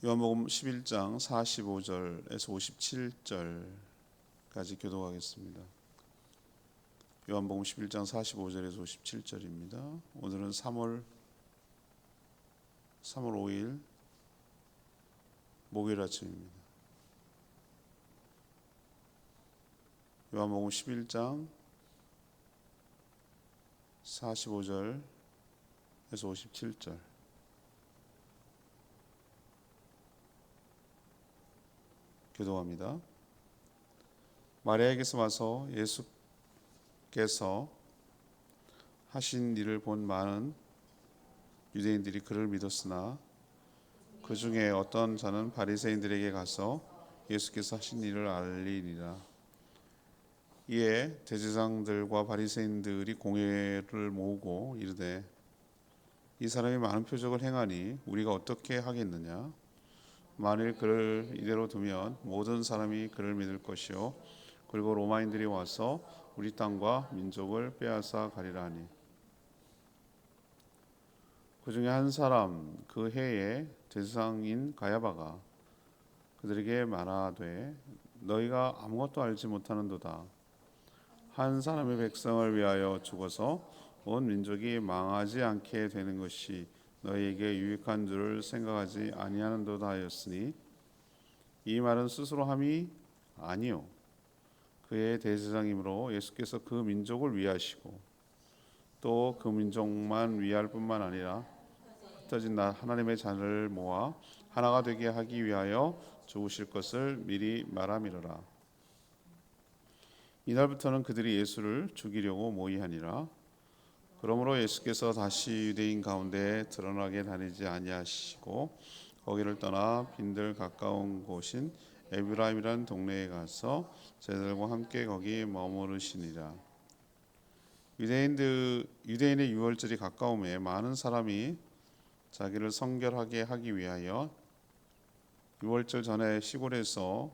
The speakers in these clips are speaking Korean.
요한복음 11장 45절에서 57절까지 교독하겠습니다. 요한복음 11장 45절에서 57절입니다. 오늘은 3월 5일 목요일 아침입니다. 요한복음 11장 45절에서 57절 교독합니다. 마리아에게서 와서 예수께서 하신 일을 본 많은 유대인들이 그를 믿었으나 그 중에 어떤 자는 바리새인들에게 가서 예수께서 하신 일을 알리니라. 이에 대제사장들과 바리새인들이 공회를 모으고 이르되 이 사람이 많은 표적을 행하니 우리가 어떻게 하겠느냐? 만일 그를 이대로 두면 모든 사람이 그를 믿을 것이요 그리고 로마인들이 와서 우리 땅과 민족을 빼앗아 가리라 하니 그 중에 한 사람 그 해에 대제사장인 가야바가 그들에게 말하되 너희가 아무것도 알지 못하는도다. 한 사람의 백성을 위하여 죽어서 온 민족이 망하지 않게 되는 것이 너희에게 유익한 줄을 생각하지 아니하는도다 하였으니 이 말은 스스로 함이 아니요 그의 대제사장이므로 예수께서 그 민족을 위하시고 또 그 민족만 위할 뿐만 아니라 흩어진 하나님의 자녀를 모아 하나가 되게 하기 위하여 죽으실 것을 미리 말함이로라. 이날부터는 그들이 예수를 죽이려고 모의하니라. 그러므로 예수께서 다시 유대인 가운데 드러나게 다니지 아니하시고 거기를 떠나 빈들 가까운 곳인 에브라임이라는 동네에 가서 제자들과 함께 거기 머무르시니라. 유대인의 유월절이 가까움에 많은 사람이 자기를 성결하게 하기 위하여 유월절 전에 시골에서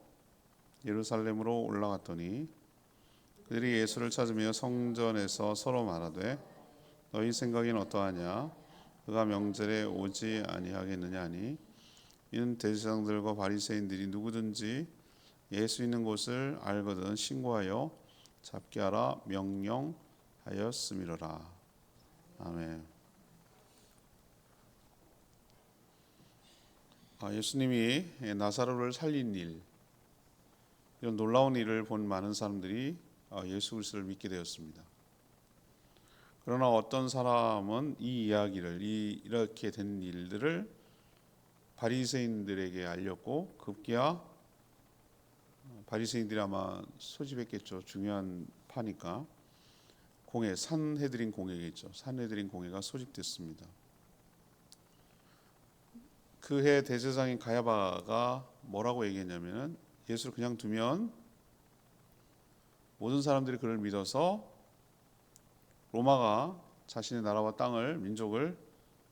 예루살렘으로 올라갔더니 그들이 예수를 찾으며 성전에서 서로 말하되 너희 생각엔 어떠하냐? 그가 명절에 오지 아니하겠느냐 하니 이는 대제사장들과 바리새인들이 누구든지 예수 있는 곳을 알거든 신고하여 잡게 하라 명령하였음이로라. 아멘. 예수님이 나사로를 살린 일, 이런 놀라운 일을 본 많은 사람들이 예수 그리스도를 믿게 되었습니다. 그러나 어떤 사람은 이 이야기를 이렇게 된 일들을 바리새인들에게 알렸고 급기야 바리새인들이 아마 소집했겠죠. 중요한 파니까 산헤드린 공회겠죠. 산헤드린 공회가 소집됐습니다. 그해 대제사장인 가야바가 뭐라고 얘기했냐면은 예수를 그냥 두면 모든 사람들이 그를 믿어서 로마가 자신의 나라와 땅을 민족을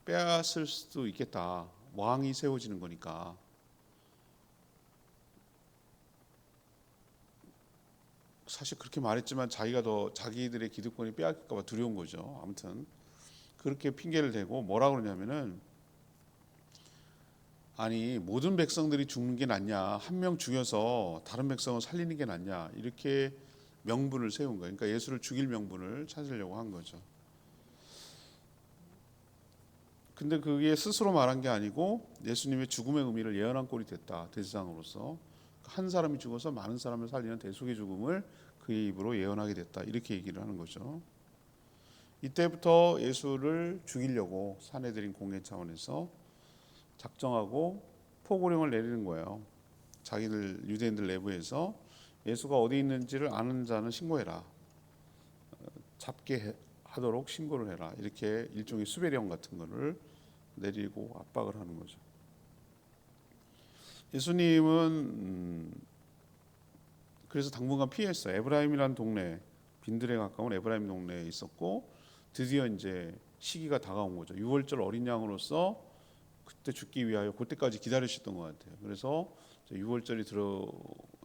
빼앗을 수도 있겠다. 왕이 세워지는 거니까. 사실 그렇게 말했지만 자기들의 기득권이 빼앗길까 봐 두려운 거죠. 아무튼 그렇게 핑계를 대고 뭐라 그러냐면은 아니 모든 백성들이 죽는 게 낫냐, 한 명 죽여서 다른 백성을 살리는 게 낫냐, 이렇게 명분을 세운 거예요. 그러니까 예수를 죽일 명분을 찾으려고 한 거죠. 근데 그게 스스로 말한 게 아니고 예수님의 죽음의 의미를 예언한 꼴이 됐다. 대제사장으로서 한 사람이 죽어서 많은 사람을 살리는 대속의 죽음을 그의 입으로 예언하게 됐다. 이렇게 얘기를 하는 거죠. 이때부터 예수를 죽이려고 산헤드린 공회 차원에서 작정하고 포고령을 내리는 거예요. 자기들 유대인들 내부에서 예수가 어디 있는지를 아는 자는 신고해라. 잡게 하도록 신고를 해라. 이렇게 일종의 수배령 같은 거를 내리고 압박을 하는 거죠. 예수님은 그래서 당분간 피했어요. 에브라임이라는 동네, 빈들에 가까운 에브라임 동네에 있었고 드디어 이제 시기가 다가온 거죠. 유월절 어린 양으로서 그때 죽기 위하여 그때까지 기다리셨던 것 같아요. 그래서 유월절이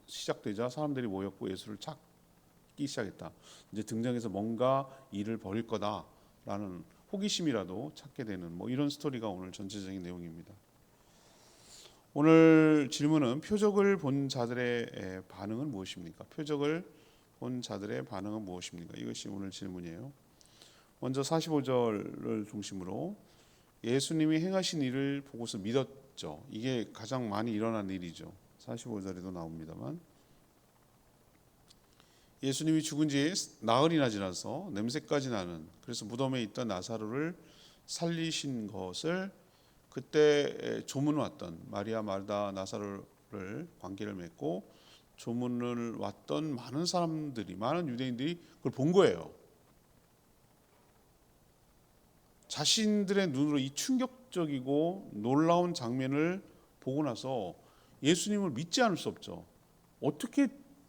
시작되자 사람들이 모였고 예수를 찾기 시작했다. 이제 등장해서 뭔가 일을 벌일 거다라는 호기심이라도 찾게 되는 이런 스토리가 오늘 전체적인 내용입니다. 오늘 질문은 표적을 본 자들의 반응은 무엇입니까? 표적을 본 자들의 반응은 무엇입니까? 이것이 오늘 질문이에요. 먼저 45절을 중심으로 예수님이 행하신 일을 보고서 믿었죠. 이게 가장 많이 일어난 일이죠. 45절에도 나옵니다만 예수님이 죽은 지 나흘이나 지나서 냄새까지 나는, 그래서 무덤에 있던 나사로를 살리신 것을 그때 조문 왔던 마리아, 마르다, 나사로를 관계를 맺고 조문을 왔던 많은 사람들이, 많은 유대인들이 그걸 본 거예요. 자신들의 눈으로 이 충격적이고 놀라운 장면을 보고 나서 예수님을 믿지 않을 수 없죠. 어떻게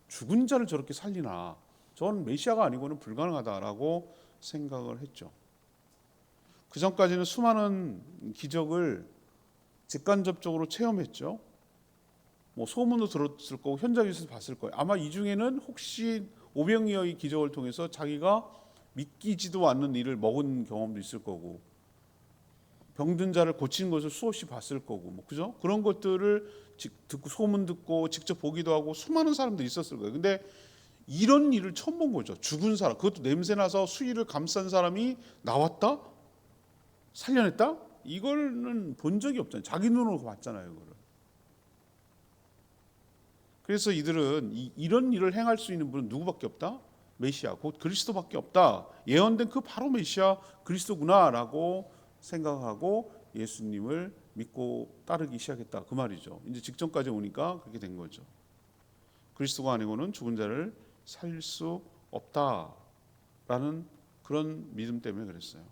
죽은 자를 저렇게 살리나? 전 메시아가 아니고는 불가능하다라고 생각을 했죠. 그 전까지는 수많은 기적을 직간접적으로 체험했죠. 뭐 소문도 들었을 거고 현장에서 봤을 거예요. 아마 이 중에는 혹시 오병이어의 기적을 통해서 자기가 믿기지도 않는 일을 먹은 경험도 있을 거고, 병든 자를 고친 것을 수없이 봤을 거고, 뭐 그죠? 그런 것들을 듣고 소문 듣고 직접 보기도 하고 수많은 사람들이 있었을 거예요. 근데 이런 일을 처음 본 거죠. 죽은 사람, 그것도 냄새 나서 수위를 감싼 사람이 나왔다, 살려냈다. 이거는 본 적이 없잖아요. 자기 눈으로 봤잖아요. 이거를. 그래서 이들은 이런 일을 행할 수 있는 분은 누구밖에 없다? 메시아, 곧 그리스도밖에 없다. 예언된 그 바로 메시아 그리스도구나라고 생각하고 예수님을 믿고 따르기 시작했다. 그 말이죠. 이제 직전까지 오니까 그렇게 된 거죠. 그리스도가 아니고는 죽은 자를 살릴 수 없다라는 그런 믿음 때문에 그랬어요.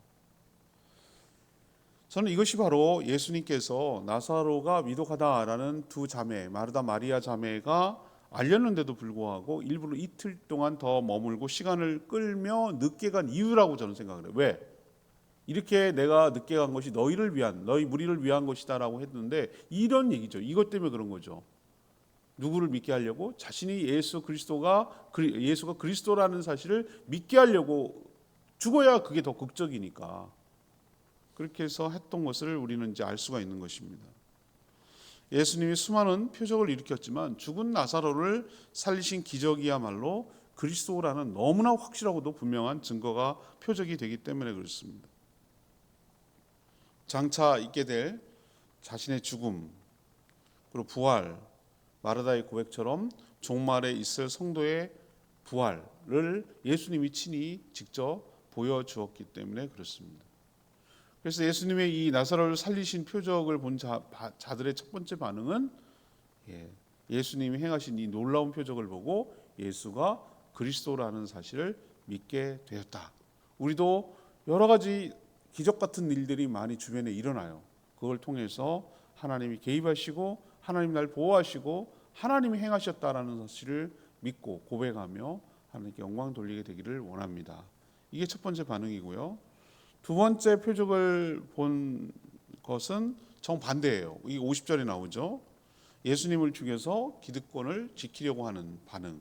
저는 이것이 바로 예수님께서 나사로가 위독하다라는 두 자매, 마르다 마리아 자매가 알렸는데도 불구하고 일부러 이틀 동안 더 머물고 시간을 끌며 늦게 간 이유라고 저는 생각을 해요. 왜? 이렇게 내가 늦게 간 것이 너희를 위한, 너희 무리를 위한 것이다라고 했는데 이런 얘기죠. 이것 때문에 그런 거죠. 누구를 믿게 하려고? 자신이 예수가 그리스도라는 사실을 믿게 하려고. 죽어야 그게 더 극적이니까. 그렇게 해서 했던 것을 우리는 이제 알 수가 있는 것입니다. 예수님이 수많은 표적을 일으켰지만 죽은 나사로를 살리신 기적이야말로 그리스도라는 너무나 확실하고도 분명한 증거가 표적이 되기 때문에 그렇습니다. 장차 있게 될 자신의 죽음, 그리고 부활, 마르다의 고백처럼 종말에 있을 성도의 부활을 예수님이 친히 직접 보여주었기 때문에 그렇습니다. 그래서 예수님의 이 나사로를 살리신 표적을 본 자들의 첫 번째 반응은 예수님이 행하신 이 놀라운 표적을 보고 예수가 그리스도라는 사실을 믿게 되었다. 우리도 여러 가지 기적 같은 일들이 많이 주변에 일어나요. 그걸 통해서 하나님이 개입하시고 하나님 날 보호하시고 하나님이 행하셨다라는 사실을 믿고 고백하며 하나님께 영광 돌리게 되기를 원합니다. 이게 첫 번째 반응이고요. 두 번째 표적을 본 것은 정반대예요. 이게 50절에 나오죠. 예수님을 죽여서 기득권을 지키려고 하는 반응.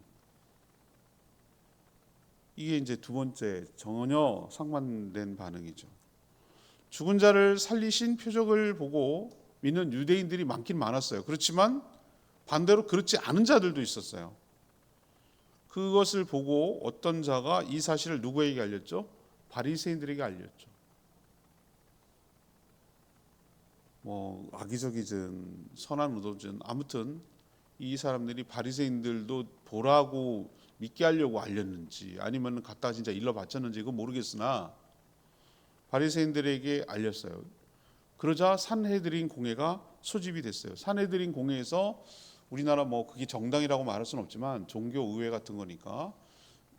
이게 이제 두 번째 전혀 상반된 반응이죠. 죽은 자를 살리신 표적을 보고 믿는 유대인들이 많긴 많았어요. 그렇지만 반대로 그렇지 않은 자들도 있었어요. 그것을 보고 어떤 자가 이 사실을 누구에게 알렸죠? 바리새인들에게 알렸죠. 뭐 악의적이든 선한 의도든 아무튼 이 사람들이 바리새인들도 보라고 믿게 하려고 알렸는지 아니면 갖다 진짜 일러 바쳤는지 그건 모르겠으나 바리새인들에게 알렸어요. 그러자 산헤드린 공회가 소집이 됐어요. 산헤드린 공회에서 우리나라 뭐 그게 정당이라고 말할 수는 없지만 종교 의회 같은 거니까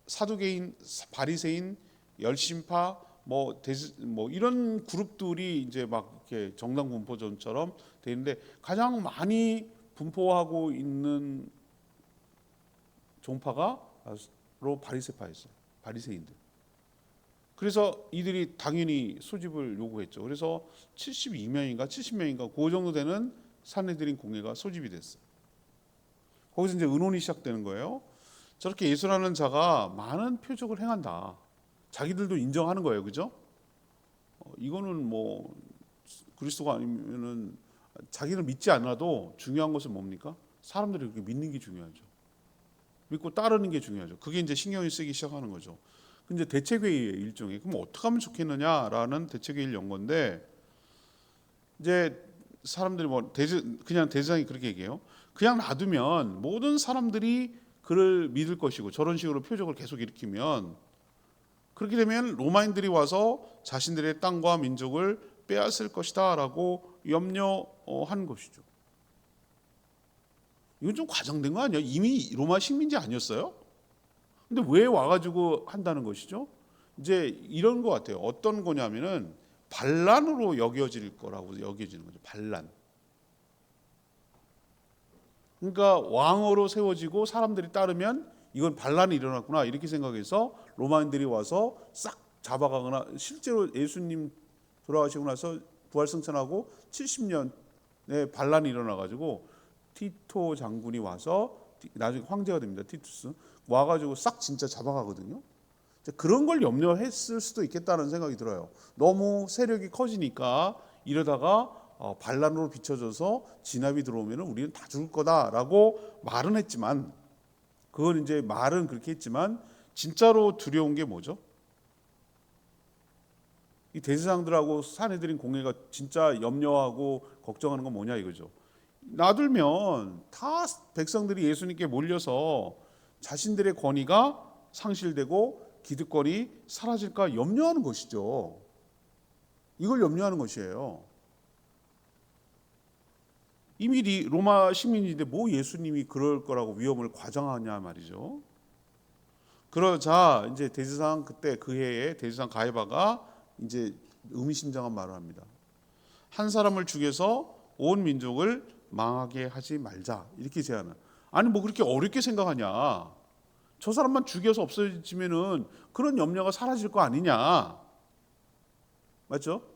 사두개인, 바리새인, 열심파 뭐 이런 그룹들이 이제 막 이렇게 정당 분포전처럼 돼 있는데 가장 많이 분포하고 있는 종파가 바리새파였어요. 바리새인들. 그래서 이들이 당연히 소집을 요구했죠. 그래서 72명인가 70명인가 그 정도 되는 산헤드린 공회가 소집이 됐어요. 거기서 이제 의논이 시작되는 거예요. 저렇게 예수라는 자가 많은 표적을 행한다. 자기들도 인정하는 거예요, 그죠? 이거는 뭐 그리스도가 아니면은 자기를 믿지 않아도 중요한 것은 뭡니까? 사람들이 그렇게 믿는 게 중요하죠. 믿고 따르는 게 중요하죠. 그게 이제 신경이 쓰기 시작하는 거죠. 근데 대책회의의 일종이 그럼 어떻게 하면 좋겠느냐라는 대책회의를 연 건데 이제 사람들이 그냥 대제사장이 그렇게 얘기해요. 그냥 놔두면 모든 사람들이 그를 믿을 것이고 저런 식으로 표적을 계속 일으키면 그렇게 되면 로마인들이 와서 자신들의 땅과 민족을 빼앗을 것이다라고 염려한 것이죠. 이건 좀 과장된 거 아니에요? 이미 로마 식민지 아니었어요? 근데 왜 와가지고 한다는 것이죠? 이제 이런 것 같아요. 어떤 거냐면은 반란으로 여겨질 거라고 여겨지는 거죠. 반란. 그러니까 왕으로 세워지고 사람들이 따르면 이건 반란이 일어났구나 이렇게 생각해서 로마인들이 와서 싹 잡아가거나 실제로 예수님 돌아가시고 나서 부활승천하고 70년에 반란이 일어나가지고 티토 장군이 와서 나중에 황제가 됩니다. 티투스 와가지고 싹 진짜 잡아가거든요. 그런 걸 염려했을 수도 있겠다는 생각이 들어요. 너무 세력이 커지니까 이러다가 반란으로 비춰져서 진압이 들어오면 우리는 다 죽을 거다라고 말은 했지만 그건 이제 말은 그렇게 했지만 진짜로 두려운 게 뭐죠? 이 대제사장들하고 사내들인 공회가 진짜 염려하고 걱정하는 건 뭐냐 이거죠. 놔두면 다 백성들이 예수님께 몰려서 자신들의 권위가 상실되고 기득권이 사라질까 염려하는 것이죠. 이걸 염려하는 것이에요. 이미 로마 시민인데 뭐 예수님이 그럴 거라고 위험을 과장하냐 말이죠. 그러자 이제 대제사장 그때 그 해에 대제사장 가야바가 이제 의미심장한 말을 합니다. 한 사람을 죽여서 온 민족을 망하게 하지 말자 이렇게 제안을. 아니 뭐 그렇게 어렵게 생각하냐? 저 사람만 죽여서 없어지면은 그런 염려가 사라질 거 아니냐? 맞죠?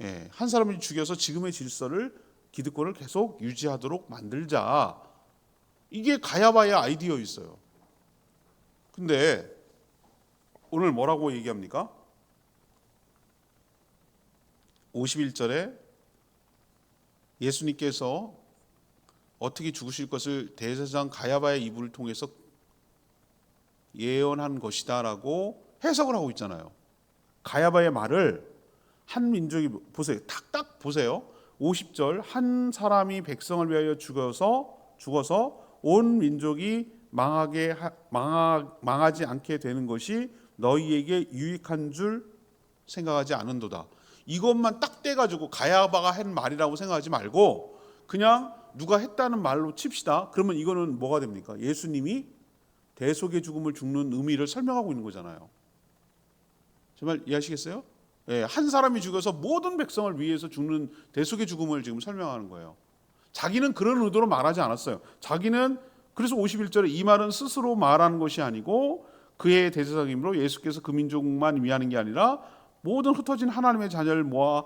예, 한 사람을 죽여서 지금의 질서를 기득권을 계속 유지하도록 만들자. 이게 가야바의 아이디어였어요. 근데 오늘 뭐라고 얘기합니까? 51절에 예수님께서 어떻게 죽으실 것을 대제사장 가야바의 이불을 통해서 예언한 것이다라고 해석을 하고 있잖아요. 가야바의 말을 한 민족이 보세요. 탁딱 보세요. 50절 한 사람이 백성을 위하여 죽어서 온 민족이 망하지 않게 되는 것이 너희에게 유익한 줄 생각하지 않은도다. 이것만 딱 떼가지고 가야바가 한 말이라고 생각하지 말고 그냥 누가 했다는 말로 칩시다. 그러면 이거는 뭐가 됩니까? 예수님이 대속의 죽음을 죽는 의미를 설명하고 있는 거잖아요. 정말 이해하시겠어요? 예, 한 사람이 죽어서 모든 백성을 위해서 죽는 대속의 죽음을 지금 설명하는 거예요. 자기는 그런 의도로 말하지 않았어요. 자기는 그래서 51절에 이 말은 스스로 말하는 것이 아니고 그의 대제사장이므로 예수께서 그 민족만 위하는 게 아니라 모든 흩어진 하나님의 자녀를 모아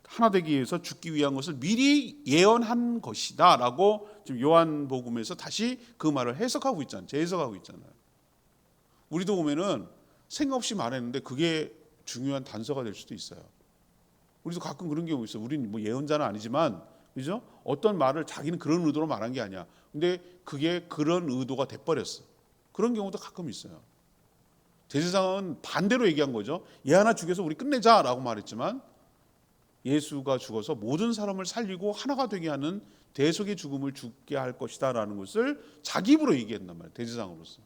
하나 되기 위해서 죽기 위한 것을 미리 예언한 것이다 라고 지금 요한복음에서 다시 그 말을 해석하고 있잖아요. 재해석하고 있잖아요. 우리도 보면은 생각 없이 말했는데 그게 중요한 단서가 될 수도 있어요. 우리도 가끔 그런 경우 있어요. 우리는 뭐 예언자는 아니지만 그죠? 어떤 말을 자기는 그런 의도로 말한 게 아니야. 근데 그게 그런 의도가 돼버렸어. 그런 경우도 가끔 있어요. 대제사장은 반대로 얘기한 거죠. 얘 하나 죽여서 우리 끝내자라고 말했지만 예수가 죽어서 모든 사람을 살리고 하나가 되게 하는 대속의 죽음을 죽게 할 것이다라는 것을 자기 입으로 얘기했단 말이에요. 대제사장으로서.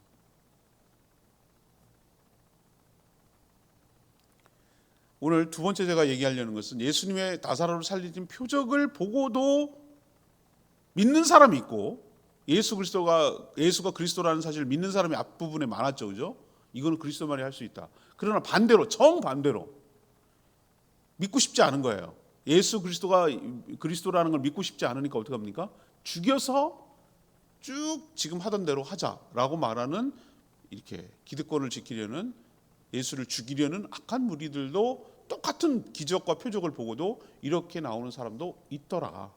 오늘 두 번째 제가 얘기하려는 것은 예수님의 나사로를 살리신 표적을 보고도 믿는 사람이 있고 예수가 그리스도라는 사실을 믿는 사람이 앞부분에 많았죠. 그죠? 이거는 그리스도 말이 할 수 있다. 그러나 반대로 정반대로 믿고 싶지 않은 거예요. 예수 그리스도가 그리스도라는 걸 믿고 싶지 않으니까 어떻게 합니까? 죽여서 쭉 지금 하던 대로 하자라고 말하는 이렇게 기득권을 지키려는 예수를 죽이려는 악한 무리들도 똑같은 기적과 표적을 보고도 이렇게 나오는 사람도 있더라라는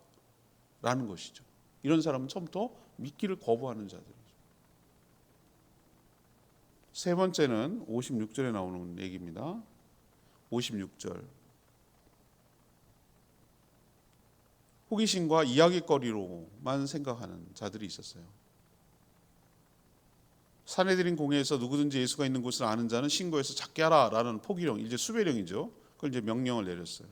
것이죠. 이런 사람은 처음부터 믿기를 거부하는 자들이죠. 세 번째는 56절에 나오는 얘기입니다. 56절 호기심과 이야기거리로만 생각하는 자들이 있었어요. 사내들인 공회에서 누구든지 예수가 있는 곳을 아는 자는 신고해서 찾게 하라라는 포기령, 이제 수배령이죠. 그걸 이제 명령을 내렸어요.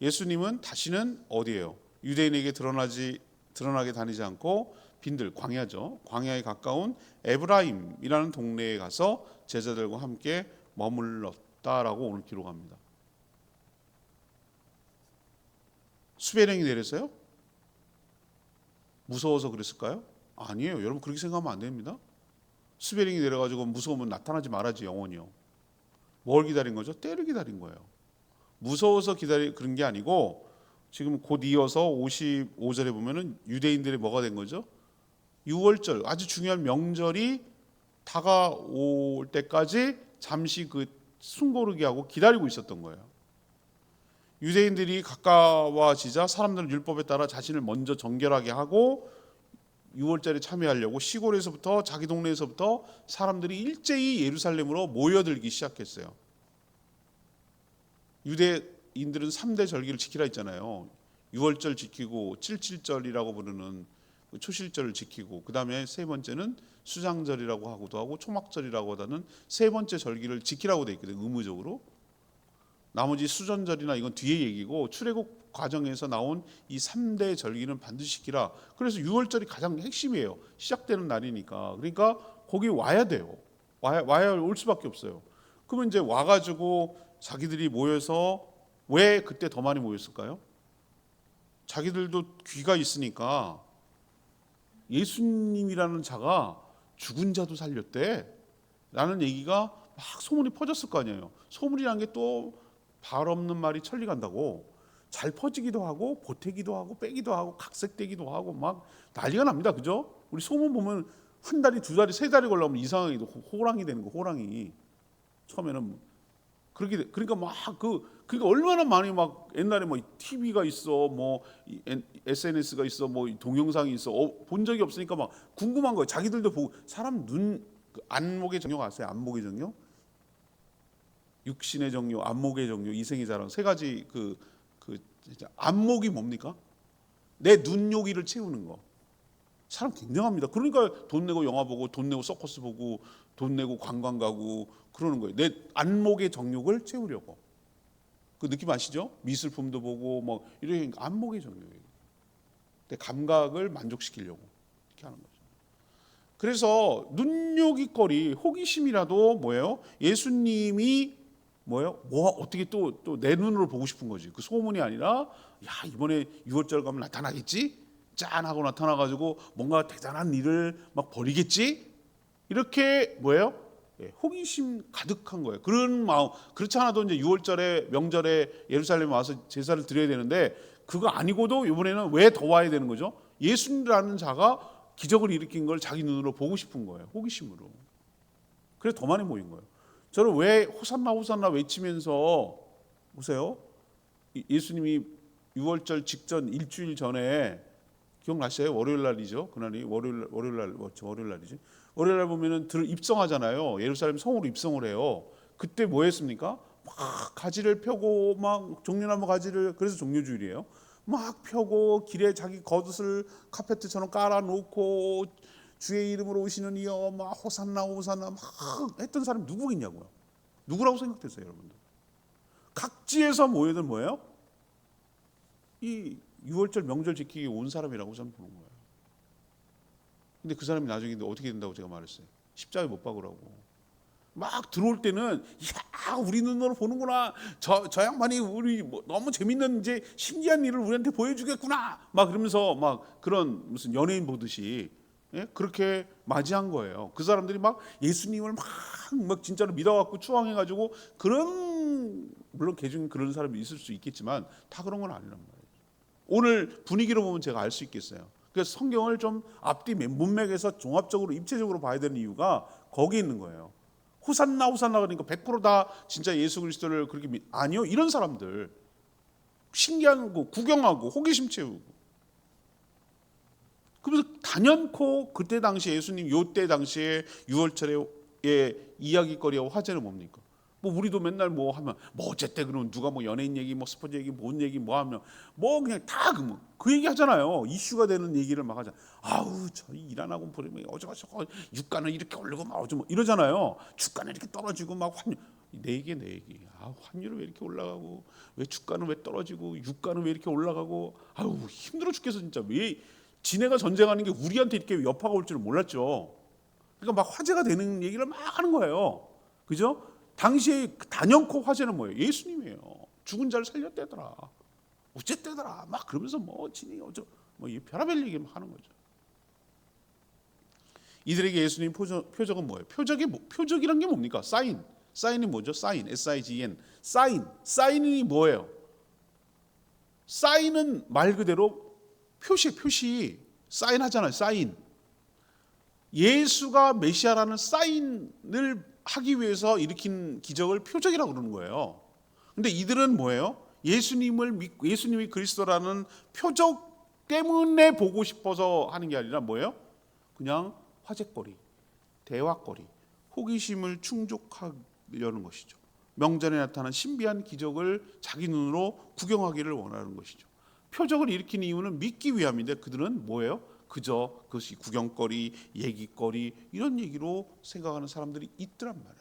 예수님은 다시는 어디예요? 유대인에게 드러나게 다니지 않고 빈들, 광야죠. 광야에 가까운 에브라임이라는 동네에 가서 제자들과 함께 머물렀다라고 오늘 기록합니다. 수배령이 내렸어요? 무서워서 그랬을까요? 아니에요. 여러분 그렇게 생각하면 안 됩니다. 수배령이 내려가지고 무서우면 나타나지 말아지 영원히요. 뭘 기다린 거죠? 때를 기다린 거예요. 무서워서 그런 게 아니고 지금 곧 이어서 55절에 보면은 유대인들이 뭐가 된 거죠? 유월절, 아주 중요한 명절이 다가올 때까지 잠시 그 숨고르게 하고 기다리고 있었던 거예요. 유대인들이 가까워지자 사람들은 율법에 따라 자신을 먼저 정결하게 하고 유월절에 참여하려고 시골에서부터 자기 동네에서부터 사람들이 일제히 예루살렘으로 모여들기 시작했어요. 유대인들은 3대 절기를 지키라 했잖아요. 유월절 지키고 77절이라고 부르는 초실절을 지키고, 그 다음에 세 번째는 수장절이라고 하고도 하고 초막절이라고 하다는 세 번째 절기를 지키라고 돼 있거든요. 의무적으로. 나머지 수전절이나 이건 뒤에 얘기고 출애굽 과정에서 나온 이 3대 절기는 반드시 지키라. 그래서 6월절이 가장 핵심이에요. 시작되는 날이니까. 그러니까 거기 와야 돼요. 와야 올 수밖에 없어요. 그러면 이제 와가지고 자기들이 모여서 왜 그때 더 많이 모였을까요? 자기들도 귀가 있으니까 예수님이라는 자가 죽은 자도 살렸대 라는 얘기가 막 소문이 퍼졌을 거 아니에요. 소문이라는 게 또 발 없는 말이 천리 간다고 잘 퍼지기도 하고 보태기도 하고 빼기도 하고 각색되기도 하고 막 난리가 납니다. 그죠? 우리 소문 보면 한 달이 두 달이 세 달이 걸려면 이상하게 호랑이 되는 거. 호랑이 처음에는 그렇게 그러니까 막 그러니까 얼마나 많이 막 옛날에 뭐 TV가 있어 뭐 SNS가 있어 뭐 동영상이 있어 본 적이 없으니까 막 궁금한 거예요. 자기들도 보고 사람 안목의 정욕 아세요? 안목의 정욕? 육신의 정욕, 안목의 정욕, 이생의 자랑 세 가지 안목이 뭡니까? 내 눈요기를 채우는 거. 사람 굉장합니다. 그러니까 돈 내고 영화 보고 돈 내고 서커스 보고 돈 내고 관광 가고 그러는 거예요. 내 안목의 정욕을 채우려고. 그 느낌 아시죠? 미술품도 보고 뭐 이런 안목의 정욕이에요. 내 감각을 만족시키려고 이렇게 하는 거죠. 그래서 눈요깃거리 호기심이라도 뭐예요? 예수님이 뭐예요? 뭐 어떻게 또 내 눈으로 보고 싶은 거지. 그 소문이 아니라 야 이번에 6월절 가면 나타나겠지? 짠 하고 나타나가지고 뭔가 대단한 일을 막 벌이겠지? 이렇게 뭐예요? 호기심 가득한 거예요. 그런 마음. 그렇지 않아도 이제 6월절에 명절에 예루살렘에 와서 제사를 드려야 되는데 그거 아니고도 이번에는 왜 더 와야 되는 거죠? 예수님이라는 자가 기적을 일으킨 걸 자기 눈으로 보고 싶은 거예요. 호기심으로. 그래서 더 많이 모인 거예요. 저는 왜 호산나 호산나 외치면서 보세요. 예수님이 6월절 직전 일주일 전에 기억나시죠? 월요일 날이죠. 그날이 월요일 날이지. 월요일 날 보면은 입성하잖아요. 예루살렘 성으로 입성을 해요. 그때 뭐 했습니까? 막 가지를 펴고 막 종려나무 가지를 그래서 종려주일이에요. 막 펴고 길에 자기 겉옷을 카페트처럼 깔아놓고 주의 이름으로 오시는 이여 막 호산나 호산나 막 했던 사람이 누구겠냐고요. 누구라고 생각되세요, 여러분들? 각지에서 모여들 뭐예요? 이 6월절 명절 지키기 온 사람이라고 저는 보는 거예요. 근데 그 사람이 나중에 어떻게 된다고 제가 말했어요. 십자가에 못 박으라고. 막 들어올 때는 야 우리 눈으로 보는구나. 저 양반이 우리 뭐 너무 재밌는 이제 신기한 일을 우리한테 보여주겠구나. 막 그러면서 막 그런 무슨 연예인 보듯이 그렇게 맞이한 거예요. 그 사람들이 막 예수님을 막 진짜로 믿어갖고 추앙해가지고 그런 물론 개중 그런 사람이 있을 수 있겠지만 다 그런 건 아니란 말이에요. 오늘 분위기로 보면 제가 알 수 있겠어요. 그래서 성경을 좀 앞뒤 문맥에서 종합적으로 입체적으로 봐야 되는 이유가 거기 있는 거예요. 호산나 호산나 그러니까 100%다 진짜 예수 그리스도를 그렇게 아니요 이런 사람들 신기한 거 구경하고 호기심 채우고 그래서 단연코 그때 당시 예수님 요때 당시에 6월절의 이야기거리와 화제는 뭡니까? 뭐 우리도 맨날 뭐 하면 뭐 어쨌든 그러면 누가 뭐 연예인 얘기 뭐 스포츠 얘기 뭔 얘기 뭐 하면 뭐 그냥 다 그 얘기 하잖아요. 이슈가 되는 얘기를 막 하잖아요. 아우 저 일 안 하고 보면 어쩌고 유가는 이렇게 오르고 막 어쩌고 이러잖아요. 주가는 이렇게 떨어지고 막 환율 내 얘기 아 환율은 왜 이렇게 올라가고 왜 주가는 왜 떨어지고 유가는 왜 이렇게 올라가고 아우 힘들어 죽겠어 진짜. 왜 지네가 전쟁하는 게 우리한테 이렇게 여파가 올 줄은 몰랐죠. 그러니까 막 화제가 되는 얘기를 막 하는 거예요. 그죠? 당시에 단연코 화제는 뭐예요? 예수님이에요. 죽은 자를 살렸대더라. 어쨌대더라. 막 그러면서 뭐 진이 어쩌 뭐이 별의별 얘기 하는 거죠. 이들에게 예수님 표적은 뭐예요? 표적이란 게 뭡니까? 사인이 뭐죠? 사인, S-I-G-N. 사인이 뭐예요? 사인은 말 그대로 표시. 사인하잖아요. 사인. 예수가 메시아라는 사인을 하기 위해서 일으킨 기적을 표적이라고 그러는 거예요. 근데 이들은 뭐예요? 예수님이 그리스도라는 표적 때문에 보고 싶어서 하는 게 아니라 뭐예요? 그냥 화제거리, 대화거리, 호기심을 충족하려는 것이죠. 명절에 나타난 신비한 기적을 자기 눈으로 구경하기를 원하는 것이죠. 표적을 일으킨 이유는 믿기 위함인데 그들은 뭐예요? 그저 그것이 구경거리, 얘기거리 이런 얘기로 생각하는 사람들이 있더란 말이에요.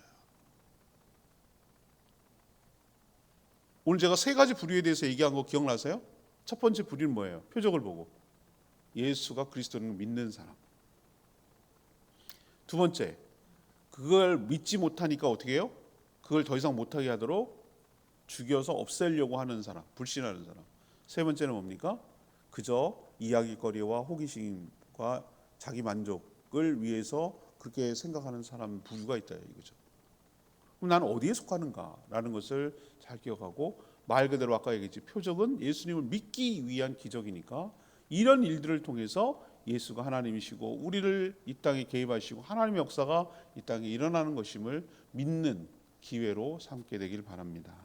오늘 제가 세 가지 부류에 대해서 얘기한 거 기억나세요? 첫 번째 부류는 뭐예요? 표적을 보고 예수가 그리스도를 믿는 사람. 두 번째, 그걸 믿지 못하니까 어떻게 해요? 그걸 더 이상 못하게 하도록 죽여서 없애려고 하는 사람, 불신하는 사람. 세 번째는 뭡니까? 그저 이야기거리와 호기심과 자기 만족을 위해서 그렇게 생각하는 사람 부류가 있다 이거죠. 그럼 나는 어디에 속하는가라는 것을 잘 기억하고 말 그대로 아까 얘기했지 표적은 예수님을 믿기 위한 기적이니까 이런 일들을 통해서 예수가 하나님이시고 우리를 이 땅에 개입하시고 하나님의 역사가 이 땅에 일어나는 것임을 믿는 기회로 삼게 되길 바랍니다.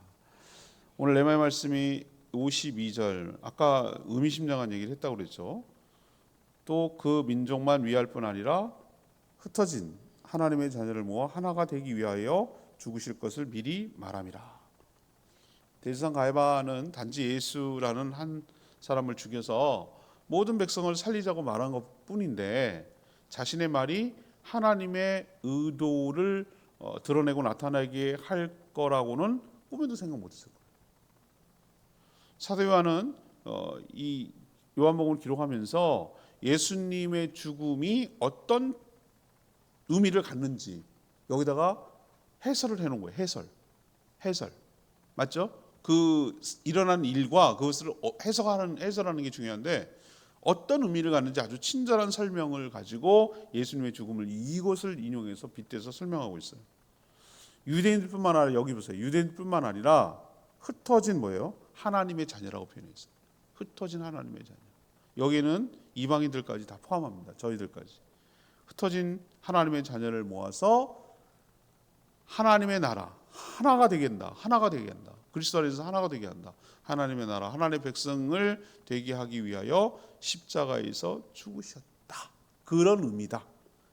오늘 레마의 말씀이 52절 아까 의미심장한 얘기를 했다고 그랬죠. 또 그 민족만 위할 뿐 아니라 흩어진 하나님의 자녀를 모아 하나가 되기 위하여 죽으실 것을 미리 말함이라. 대제사장 가야바는 단지 예수라는 한 사람을 죽여서 모든 백성을 살리자고 말한 것뿐인데 자신의 말이 하나님의 의도를 드러내고 나타나게 할 거라고는 꿈에도 생각 못했을 거예요. 사도 요한은 이 요한복음을 기록하면서 예수님의 죽음이 어떤 의미를 갖는지 여기다가 해설을 해놓은 거예요. 해설 맞죠? 그 일어난 일과 그것을 해설하는 게 중요한데 어떤 의미를 갖는지 아주 친절한 설명을 가지고 예수님의 죽음을 이것을 인용해서 빗대서 설명하고 있어요. 유대인들뿐만 아니라 여기 보세요. 유대인뿐만 아니라 흩어진 뭐예요? 하나님의 자녀라고 표현했어요. 흩어진 하나님의 자녀. 여기는 이방인들까지 다 포함합니다. 저희들까지. 흩어진 하나님의 자녀를 모아서 하나님의 나라 하나가 되게 한다. 그리스도 안에서 하나가 되게 한다. 하나님의 나라, 하나님의 백성을 되게 하기 위하여 십자가에서 죽으셨다. 그런 의미다.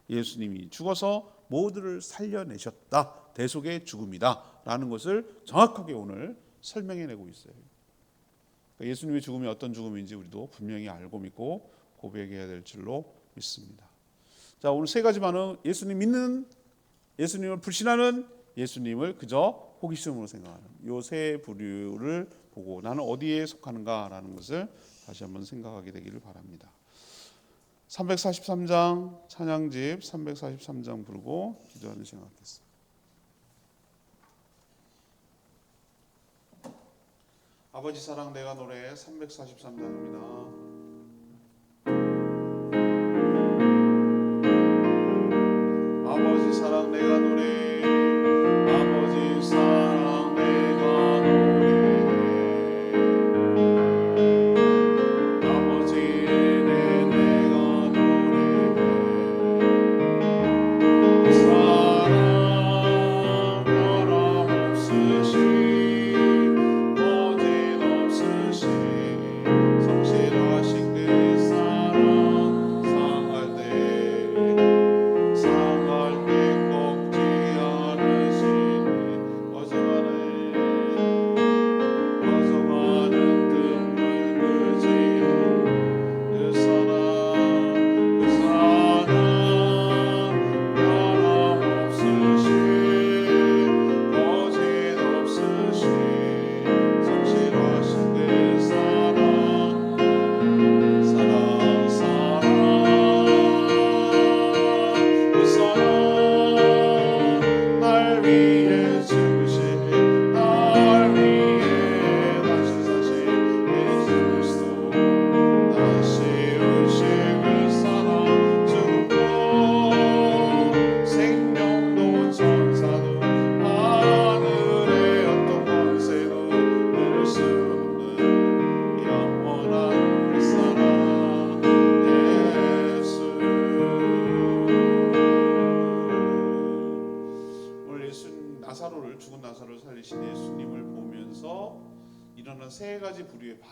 예수님이 죽어서 모두를 살려내셨다. 대속의 죽음이다. 라는 것을 정확하게 오늘 설명해내고 있어요. 예수님의 죽음이 어떤 죽음인지 우리도 분명히 알고 믿고 고백해야 될 줄로 믿습니다. 자, 오늘 세 가지 반응. 예수님 믿는, 예수님을 불신하는, 예수님을 그저 호기심으로 생각하는 이 세 부류를 보고 나는 어디에 속하는가라는 것을 다시 한번 생각하게 되기를 바랍니다. 343장 찬양집 343장 부르고 기도하는 시간 갖겠습니다. 아버지 사랑 내가 노래 343장입니다. 아버지 사랑 내가 노래 아버지 사랑 내가 노래해 아버지 내가 노래해 사랑 변함없으신 거짓없으신 성실하신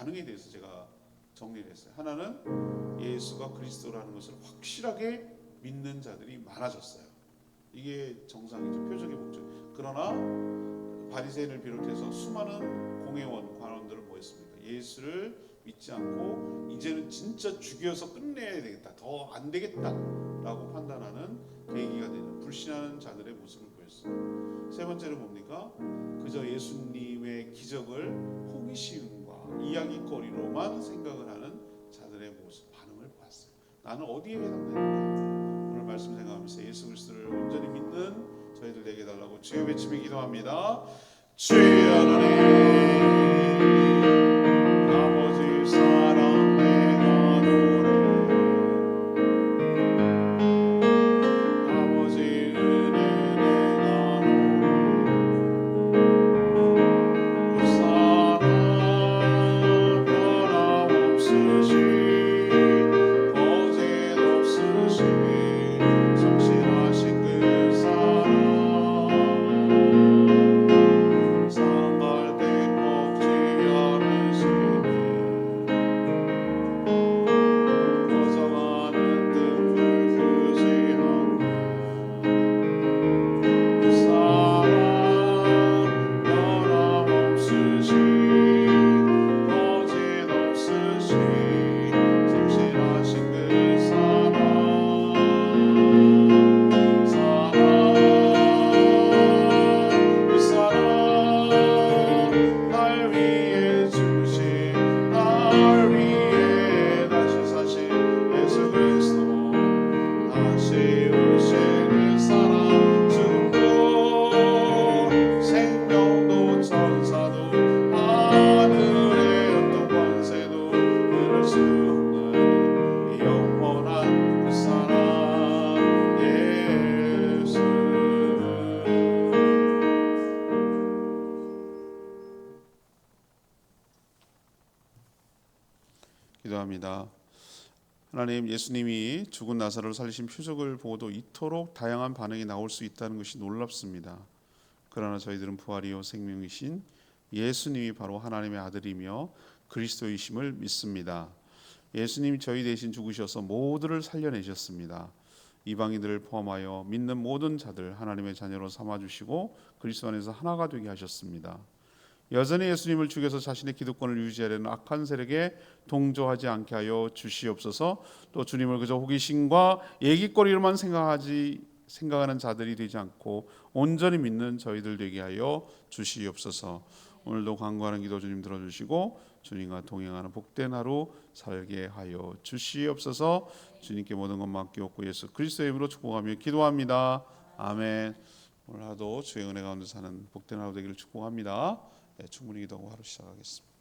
반응에 대해서 제가 정리를 했어요. 하나는 예수가 그리스도라는 것을 확실하게 믿는 자들이 많아졌어요. 이게 정상이죠. 표적의 목적. 그러나 바리새인을 비롯해서 수많은 공회원, 관원들은 뭐였습니까? 예수를 믿지 않고 이제는 진짜 죽여서 끝내야 되겠다, 더 안 되겠다라고 판단하는 계기가 되는 불신하는 자들의 모습을 보였어요. 세 번째는 뭡니까? 그저 예수님의 기적을 호기심과 이야기거리로만 생각을 하는 자들의 모습, 반응을 봤어요. 나는 어디에 해당되는가? 오늘 말씀 생각하면서 예수 그리스도를 온전히 믿는 저희들 되게 해달라고 주여 외치며 기도합니다. 주여 하나님, 아버지 사랑 내가 노래, 아버지 은혜 내가 노래, 그 사랑 변함없으시 거짓 없으시 성실하신 그 사랑, 사랑할 때 꺾지 않으시네, 꺼져가는 듯 불끄지 않네, 그 사랑 변함없으시 거짓 없으시 성실하신 그 사랑, 그 사랑 날 위해 주신, 날 위해 다시 사신 예수 그리스도, 다시 오신 그 사랑, 죽고 생명도 천사도 하늘의 어떤 권세도 끊을 수 없는 영원한 그 사랑 예수. 기도합니다. 하나님, 예수님이 죽은 나사로를 살리신 표적을 보고도 이토록 다양한 반응이 나올 수 있다는 것이 놀랍습니다. 그러나 저희들은 부활이요 생명이신 예수님이 바로 하나님의 아들이며 그리스도이심을 믿습니다. 예수님이 저희 대신 죽으셔서 모두를 살려내셨습니다. 이방인들을 포함하여 믿는 모든 자들 하나님의 자녀로 삼아주시고 그리스도 안에서 하나가 되게 하셨습니다. 여전히 예수님을 죽여서 자신의 기득권을 유지하려는 악한 세력에 동조하지 않게 하여 주시옵소서. 또 주님을 그저 호기심과 얘기거리로만 생각하는 자들이 되지 않고 온전히 믿는 저희들 되게 하여 주시옵소서. 오늘도 간구하는 기도 주님 들어주시고 주님과 동행하는 복된 하루 살게 하여 주시옵소서. 주님께 모든 것 맡기옵고 예수 그리스도의 이름으로 축복하며 기도합니다. 아멘. 오늘 하루도 주의 은혜 가운데 사는 복된 하루 되기를 축복합니다. 충분히 기도하고 하루 시작하겠습니다.